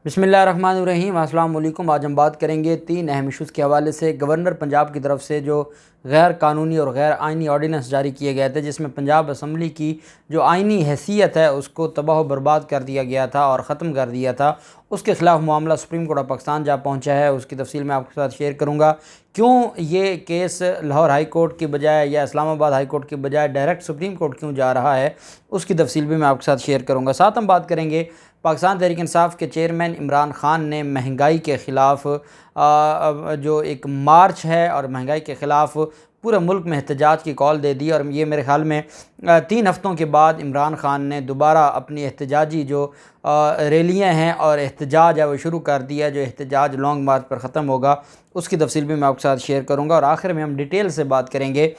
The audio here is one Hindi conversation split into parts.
बिस्मिल्लाहिर्रहमानिर्रहीम। अस्सलाम वालेकुम। आज हम बात करेंगे 3 अहम इशूज़ के हवाले से। गवर्नर पंजाब की तरफ से जो गैर कानूनी और गैर आइनी ऑर्डीनेंस जारी किए गए थे, जिसमें पंजाब असम्बली की जो आइनी हैसियत है उसको तबाह बर्बाद कर दिया गया था और ख़त्म कर दिया था, उसके ख़िलाफ़ मामला सुप्रीम कोर्ट ऑफ पाकिस्तान जा पहुँचा है। उसकी तफसील मैं आपके साथ शेयर करूँगा। क्यों ये केस लाहौर हाई कोर्ट की बजाय या इस्लामाबाद हाई कोर्ट की बजाय डायरेक्ट सुप्रीम कोर्ट क्यों जा रहा है, उसकी तफसील भी मैं आपके साथ शेयर करूँगा। साथ हम बात करेंगे पाकिस्तान तहरीक इंसाफ के चेयरमैन इमरान ख़ान ने महंगाई के ख़िलाफ़ जो एक मार्च है और महंगाई के ख़िलाफ़ पूरे मुल्क में एहतजाज की कॉल दे दी। और ये मेरे ख़्याल में 3 हफ़्तों के बाद इमरान ख़ान ने दोबारा अपनी एहतजाजी जो रैलियाँ हैं और एहतजाज है वो शुरू कर दिया। जो एहतजाज लॉन्ग मार्च पर ख़त्म होगा, उसकी तफसील भी मैं आपके साथ शेयर करूँगा। और आखिर में हम डिटेल से बात करेंगे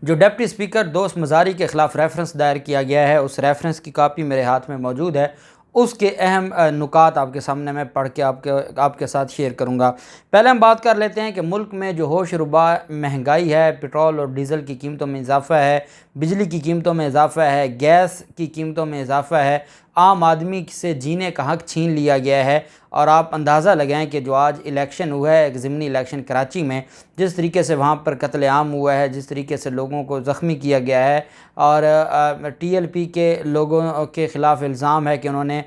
जो डिप्टी स्पीकर दोस्त मज़ारी के ख़िलाफ़ रेफरेंस दायर किया गया है, उस रेफरेंस की कापी मेरे हाथ में मौजूद है। उसके अहम नुकात आपके सामने मैं पढ़ के आपके साथ शेयर करूंगा। पहले हम बात कर लेते हैं कि मुल्क में जो होश रुबा महंगाई है, पेट्रोल और डीज़ल की कीमतों में इजाफ़ा है, बिजली की कीमतों में इजाफ़ा है, गैस की कीमतों में इजाफ़ा है, आम आदमी से जीने का हक़ छीन लिया गया है। और आप अंदाज़ा लगाएं कि जो आज इलेक्शन हुआ है, एक ज़िमनी इलेक्शन कराची में, जिस तरीके से वहाँ पर कत्लेआम हुआ है, जिस तरीके से लोगों को ज़ख्मी किया गया है, और TLP के लोगों के ख़िलाफ़ इल्ज़ाम है कि उन्होंने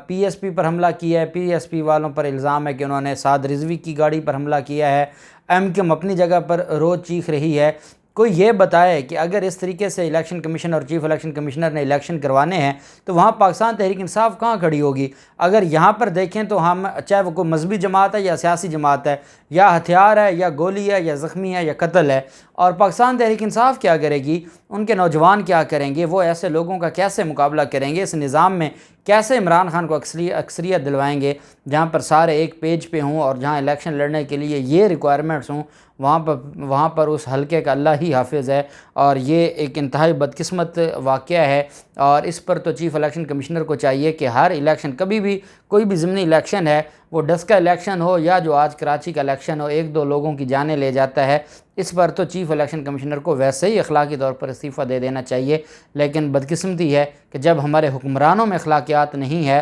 PSP पर हमला किया है, PSP वालों पर इल्ज़ाम है कि उन्होंने साद रिज़वी की गाड़ी पर हमला किया है, MKM अपनी जगह पर रोज़ चीख रही है। कोई ये बताए कि अगर इस तरीके से इलेक्शन कमीशन और चीफ इलेक्शन कमिश्नर ने इलेक्शन करवाने हैं तो वहाँ पाकिस्तान तहरीक इंसाफ कहाँ खड़ी होगी। अगर यहाँ पर देखें तो हम, चाहे वो कोई मजहबी जमात है या सियासी जमात है, या हथियार है या गोली है या ज़ख्मी है या कत्ल है, और पाकिस्तान तहरीक इंसाफ क्या करेगी, उनके नौजवान क्या करेंगे, वो ऐसे लोगों का कैसे मुकाबला करेंगे, इस निज़ाम में कैसे इमरान खान को अक्सरियत दिलवाएंगे जहाँ पर सारे एक पेज पे हों और जहाँ इलेक्शन लड़ने के लिए ये रिक्वायरमेंट्स हों। वहाँ पर उस हलके का अल्लाह ही हाफिज़ है। और ये एक इंतहाई बदकिस्मत वाक़या है। और इस पर तो चीफ़ इलेक्शन कमिश्नर को चाहिए कि हर इलेक्शन, कभी भी कोई भी ज़िमनी इलेक्शन है, वो डस का इलेक्शन हो या जो आज कराची का इलेक्शन हो, 1-2 लोगों की जानें ले जाता है, इस पर तो चीफ़ इलेक्शन कमिश्नर को वैसे ही अखलाकी तौर पर इस्तीफ़ा दे देना चाहिए। लेकिन बदकिस्मती है कि जब हमारे हुक्मरानों में अखलाकियात नहीं है,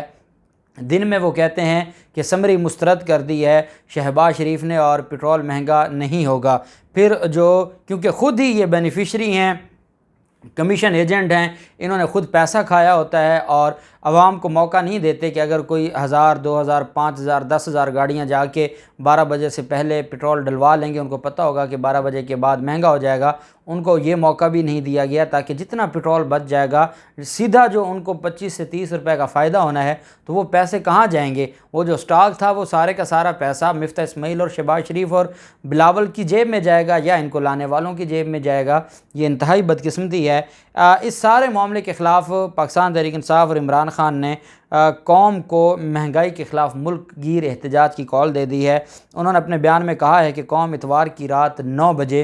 दिन में वो कहते हैं कि समरी मुस्तरद कर दी है शहबाज शरीफ ने और पेट्रोल महंगा नहीं होगा, फिर जो, क्योंकि ख़ुद ही ये बेनिफिशरी हैं, कमीशन एजेंट हैं, इन्होंने ख़ुद पैसा खाया होता है और आवाम को मौका नहीं देते कि अगर कोई 1000, 2000, 5000, 10,000 गाड़ियाँ जाके 12 बजे से पहले पेट्रोल डलवा लेंगे, उनको पता होगा कि 12 बजे के बाद महंगा हो जाएगा, उनको ये मौका भी नहीं दिया गया ताकि जितना पेट्रोल बच जाएगा, सीधा जो उनको 25 से 30 रुपए का फ़ायदा होना है, तो वो पैसे कहाँ जाएंगे। वो जो स्टॉक था वो सारे का सारा पैसा मिफ्ता इस्माइल और शहबाज शरीफ और बिलावल की जेब में जाएगा या इनको लाने वालों की जेब में जाएगा। ये इंतहाई बदकिस्मती है। इस सारे मामले के ख़िलाफ़ पाकिस्तान तहरीक इंसाफ और इमरान ख़ान ने कौम को महंगाई के ख़िलाफ़ मुल्क गिर एहतजाज की कॉल दे दी है। उन्होंने अपने बयान में कहा है कि कौम इतवार की रात 9 बजे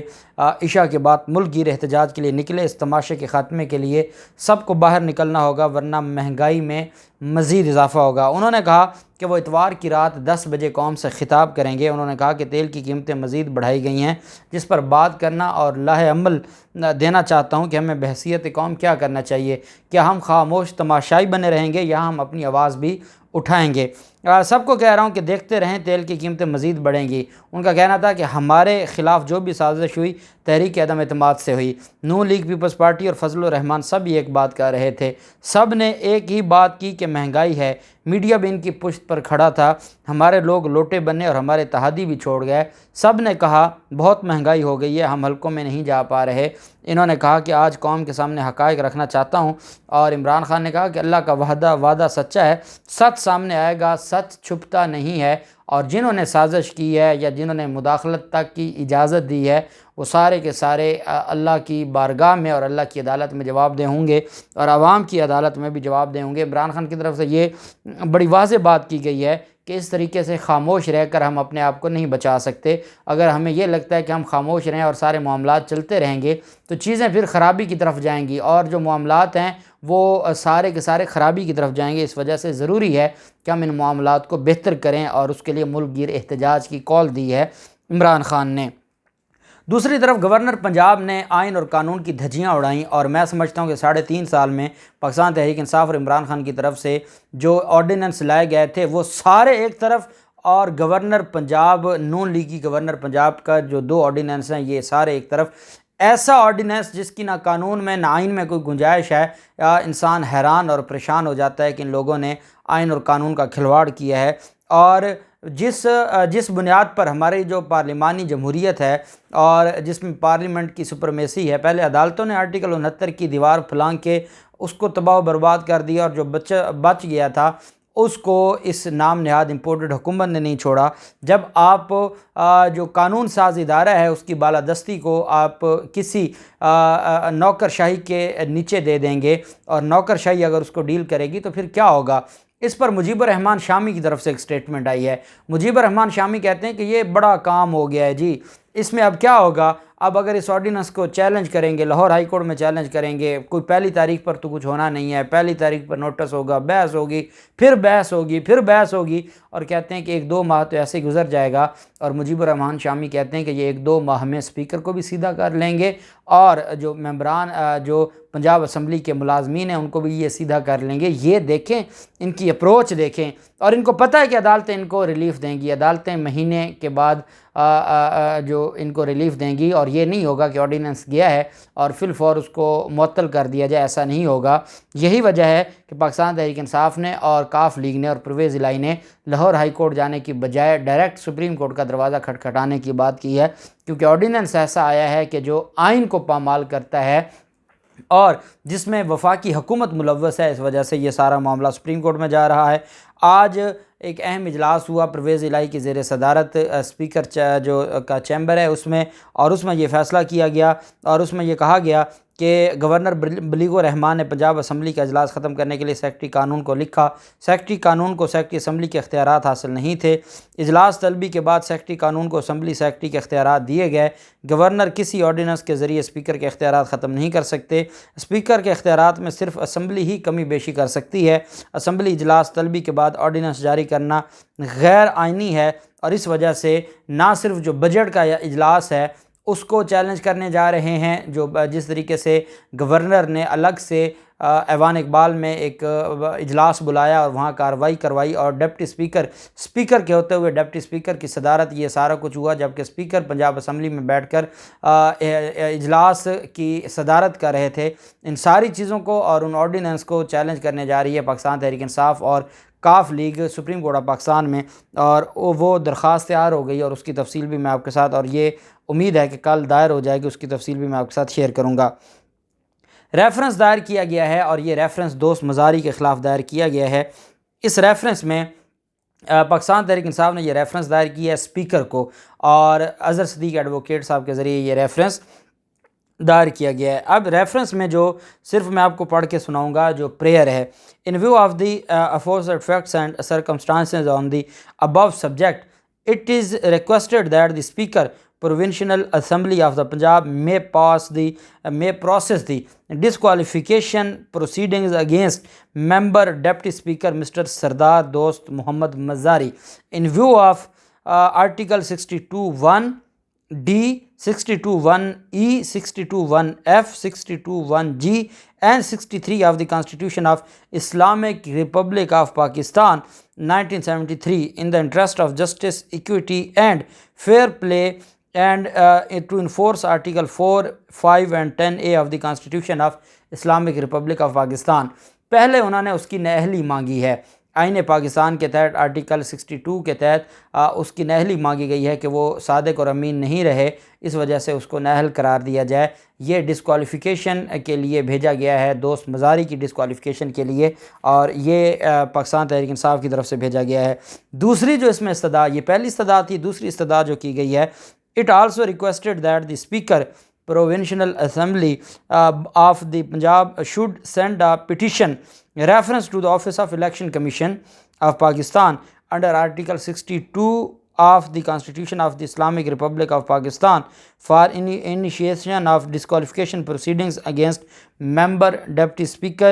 इशा के बाद मुल्क गिर एहतजाज के लिए निकले। इस तमाशे के ख़ात्मे के लिए सबको बाहर निकलना होगा, वरना महंगाई में मज़ीद इजाफ़ा होगा। उन्होंने कहा कि वो इतवार की रात 10 बजे कौम से ख़िताब करेंगे। उन्होंने कहा कि तेल की कीमतें मज़ीद बढ़ाई गई हैं, जिस पर बात करना और लाहे अमल देना चाहता हूँ कि हमें बहसीत कौम क्या करना चाहिए। क्या हम खामोश तमाशाई बने रहेंगे या हम अपनी आवाज़ भी उठाएंगे। सबको कह रहा हूँ कि देखते रहें, तेल की कीमतें मज़ीद बढ़ेंगी। उनका कहना था कि हमारे ख़िलाफ़ जो भी साजिश हुई तहरीक अदम एतमाद से हुई। नून लीग पीपल्स पार्टी और फजलुर रहमान सब एक बात कर रहे थे, सब ने एक ही बात की कि महंगाई है। मीडिया भी इनकी पुश्त पर खड़ा था। हमारे लोग लोटे बने और हमारे तहादी भी छोड़ गए। सब ने कहा बहुत महंगाई हो गई है, हम हलकों में नहीं जा पा रहे। इन्होंने कहा कि आज कौम के सामने हक़ाइक़ रखना चाहता हूँ। और इमरान खान ने कहा कि अल्लाह का वादा सच्चा है, सच सामने आएगा, सच छुपता नहीं है। और जिन्होंने साजिश की है या जिन्होंने मुदाखलत तक की इजाज़त दी है, वो सारे के सारे अल्लाह की बारगाह में और अल्लाह की अदालत में जवाबदेह होंगे और आवाम की अदालत में भी जवाबदेह होंगे। इमरान खान की तरफ से ये बड़ी वाज़ेह बात की गई है कि इस तरीके से खामोश रहकर हम अपने आप को नहीं बचा सकते। अगर हमें ये लगता है कि हम खामोश रहें और सारे मामलात चलते रहेंगे तो चीज़ें फिर ख़राबी की तरफ जाएंगी, और जो मामलात हैं वो सारे के सारे ख़राबी की तरफ जाएंगे। इस वजह से ज़रूरी है कि हम इन मामलात को बेहतर करें, और उसके लिए मुल्क गिर एहतजाज की कॉल दी है इमरान खान ने। दूसरी तरफ गवर्नर पंजाब ने आइन और कानून की धज्जियां उड़ाईं और मैं समझता हूं कि 3.5 साल में पाकिस्तान तहरीक इंसाफ और इमरान खान की तरफ से जो ऑर्डिनेंस लाए गए थे वो सारे एक तरफ, और गवर्नर पंजाब नून लीग की गवर्नर पंजाब का जो 2 ऑर्डिनेंस हैं ये सारे एक तरफ। ऐसा ऑर्डिनेंस जिसकी ना कानून में ना आइन में कोई गुंजाइश है, इंसान हैरान और परेशान हो जाता है कि इन लोगों ने आइन और कानून का खिलवाड़ किया है। और जिस बुनियाद पर हमारी जो पार्लिमानी जमहूरियत है और जिसमें पार्लियामेंट की सुपरमेसी है, पहले अदालतों ने आर्टिकल 69 की दीवार फलांग के उसको तबाह बर्बाद कर दिया और जो बच गया था उसको इस नाम नहाद इम्पोर्टेड हुकूमत ने नहीं छोड़ा। जब आप जो कानून साज इदारा है उसकी बालादस्ती को आप किसी नौकरशाही के नीचे दे देंगे और नौकरशाही अगर उसको डील करेगी तो फिर क्या होगा। इस पर मुजीबर रहमान शामी की तरफ से एक स्टेटमेंट आई है। मुजीबर रहमान शामी कहते हैं कि ये बड़ा काम हो गया है जी, इसमें अब क्या होगा। अब अगर इस ऑर्डिनेंस को चैलेंज करेंगे, लाहौर हाई कोर्ट में चैलेंज करेंगे, कोई 1 तारीख पर तो कुछ होना नहीं है, 1 तारीख पर नोटिस होगा, बहस होगी, फिर बहस होगी, फिर बहस होगी, और कहते हैं कि 1-2 माह तो ऐसे ही गुजर जाएगा। और मुजीबर रहमान शामी कहते हैं कि ये 1-2 माह में स्पीकर को भी सीधा कर लेंगे और जो मेंबरान जो पंजाब असम्बली के मुलाजमीन हैं उनको भी ये सीधा कर लेंगे। ये देखें, इनकी अप्रोच देखें, और इनको पता है कि अदालतें इनको रिलीफ देंगी, अदालतें महीने के बाद जो इनको रिलीफ देंगी। और ये नहीं होगा कि ऑर्डिनेंस गया है और फिलफौर उसको मुअत्तल कर दिया जाए, ऐसा नहीं होगा। यही वजह है कि पाकिस्तान तहरीक इंसाफ ने और काफ लीग ने और परवेज़ इलाही ने लाहौर हाई कोर्ट जाने की बजाय डायरेक्ट सुप्रीम कोर्ट का दरवाज़ा खटखटाने की बात की है, क्योंकि ऑर्डिनेंस ऐसा आया है कि जो आइन को पामाल करता है और जिसमें वफाकी हुकूमत मुलव्वस है। इस वजह से ये सारा मामला सुप्रीम कोर्ट में जा रहा है। आज एक अहम इजलास हुआ परवेज़ इलाही की ज़ेर सदारत, स्पीकर जो का चैम्बर है उसमें, और उसमें ये फ़ैसला किया गया और उसमें ये कहा गया कि गवर्नर बलीगुर रहमान ने पंजाब असम्बली का इजलास ख़त्म करने के लिए सेक्रेटरी कानून को लिखा। सेक्रेटरी कानून को सेक्रेटरी असम्बली के इख्तियारात हासिल नहीं थे। इजलास तलबी के बाद सेक्रेटरी कानून को असम्बली सेक्रेटरी के इख्तियारात दिए गए। गवर्नर किसी ऑर्डिनेंस के ज़रिए स्पीकर के इख्तियारात ख़त्म नहीं कर सकते। स्पीकर के इख्तियारात में सिर्फ असम्बली ही कमी बेशी कर सकती है। असम्बली इजलास तलबी के बाद ऑर्डिनेंस जारी करना गैर आइनी है, और इस वजह से ना सिर्फ जो बजट का इजलास है उसको चैलेंज करने जा रहे हैं, जो जिस तरीके से गवर्नर ने अलग से ऐवान इकबाल में एक इजलास बुलाया और वहाँ कार्रवाई करवाई, और डिप्टी स्पीकर के होते हुए डिप्टी स्पीकर की सदारत ये सारा कुछ हुआ, जबकि स्पीकर पंजाब असम्बली में बैठकर इजलास की सदारत कर रहे थे। इन सारी चीज़ों को और उन ऑर्डिनेंस को चैलेंज करने जा रही है पाकिस्तान तहरीक इंसाफ और काफ league Supreme Court of Pakistan में, और वो दरख्वास्त तैयार हो गई और उसकी तफसील भी मैं आपके साथ, और ये उम्मीद है कि कल दायर हो जाएगी, उसकी तफसील भी मैं आपके साथ शेयर करूँगा। रेफरेंस दायर किया गया है और ये रेफरेंस दोस्त मज़ारी के ख़िलाफ़ दायर किया गया है। इस रेफरेंस में पाकिस्तान तहरीक इंसाफ ने यह रेफरेंस दायर किया है स्पीकर को, और अज़हर सदीक एडवोकेट साहब के ज़रिए ये रेफरेंस दायर किया गया है। अब रेफरेंस में जो सिर्फ मैं आपको पढ़ के सुनाऊंगा जो प्रेयर है। इन view of the aforesaid facts and circumstances on the above subject, it is requested that the speaker Provincial Assembly of the Punjab may process the disqualification proceedings against member Deputy Speaker Mr. Sardar Dost Muhammad Mazari in view of Article 62(1)(d), 62(1)(e), 62(1)(f), 62(1)(g and 63 of the Constitution of Islamic Republic of Pakistan 1973 in the interest of justice, equity and fair play, and to enforce Article 4, 5 and 10A of the Constitution of Islamic Republic of Pakistan। पहले उन्होंने उसकी नहली मांगी है। आइन पाकिस्तान के तहत आर्टिकल 62 के तहत उसकी नहली मांगी गई है कि वो सादिक और अमीन नहीं रहे, इस वजह से उसको नाअहल करार दिया जाए। ये डिस्क्वालिफ़िकेशन के लिए भेजा गया है, दोस्त मज़ारी की डिस्क्वालिफ़िकेशन के लिए, और ये पाकिस्तान तहरीक इंसाफ की तरफ से भेजा गया है। दूसरी जो इसमें इस्तदा, ये पहली इस्तदा थी, दूसरी इस्तदा जो की गई है, it also requested that the speaker Provincial Assembly of the Punjab should send a petition reference to the Office of Election Commission of Pakistan under Article 62 of the Constitution of the Islamic Republic of Pakistan for initiation of disqualification proceedings against member Deputy Speaker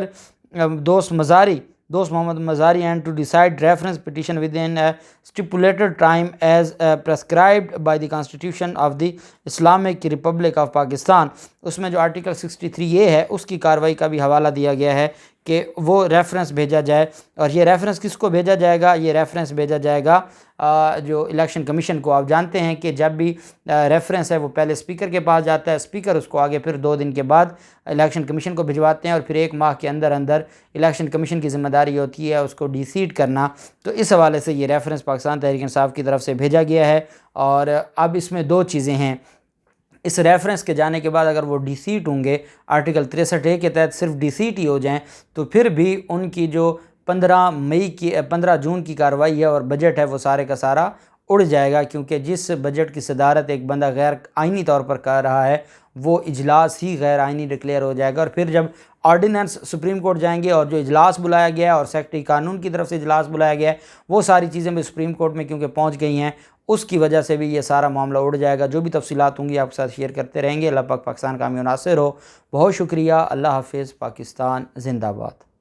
Dost Mazari, Dost Mohammad Mazari and to decide reference petition within stipulated time as prescribed by the constitution of the Islamic Republic of Pakistan. उसमें जो आर्टिकल 63A है उसकी कार्रवाई का भी हवाला दिया गया है कि वो रेफरेंस भेजा जाए। और ये रेफरेंस किसको भेजा जाएगा? ये रेफरेंस भेजा जाएगा जो इलेक्शन कमीशन को। आप जानते हैं कि जब भी रेफरेंस है वो पहले स्पीकर के पास जाता है, स्पीकर उसको आगे फिर 2 दिन के बाद इलेक्शन कमीशन को भिजवाते हैं और फिर 1 माह के अंदर अंदर इलेक्शन कमीशन की ज़िम्मेदारी होती है उसको डिसीड करना। तो इस हवाले से ये रेफरेंस पाकिस्तान तहरीक इंसाफ की तरफ से भेजा गया है। और अब इसमें 2 चीज़ें हैं। इस रेफरेंस के जाने के बाद अगर वो डिसीट होंगे, आर्टिकल 63A के तहत सिर्फ डिसीट ही हो जाएं, तो फिर भी उनकी जो 15 जून की कार्रवाई है और बजट है वो सारे का सारा उड़ जाएगा, क्योंकि जिस बजट की सदारत एक बंदा गैर आइनी तौर पर कर रहा है वो इजलास ही गैर आइनी डिक्लेयर हो जाएगा। और फिर जब ऑर्डिनेंस सुप्रीम कोर्ट जाएंगे और जो इजलास बुलाया गया है और सेक्रेटरी कानून की तरफ से इजलास बुलाया गया है, वो सारी चीज़ें भी सुप्रीम कोर्ट में क्योंकि पहुंच गई हैं, उसकी वजह से भी ये सारा मामला उड़ जाएगा। जो भी तफसीलात होंगी आपके साथ शेयर करते रहेंगे। अल्लाह पाक पाकिस्तान कामयाब नासिर हो। बहुत शुक्रिया। अल्लाह हाफिज़। पाकिस्तान जिंदाबाद।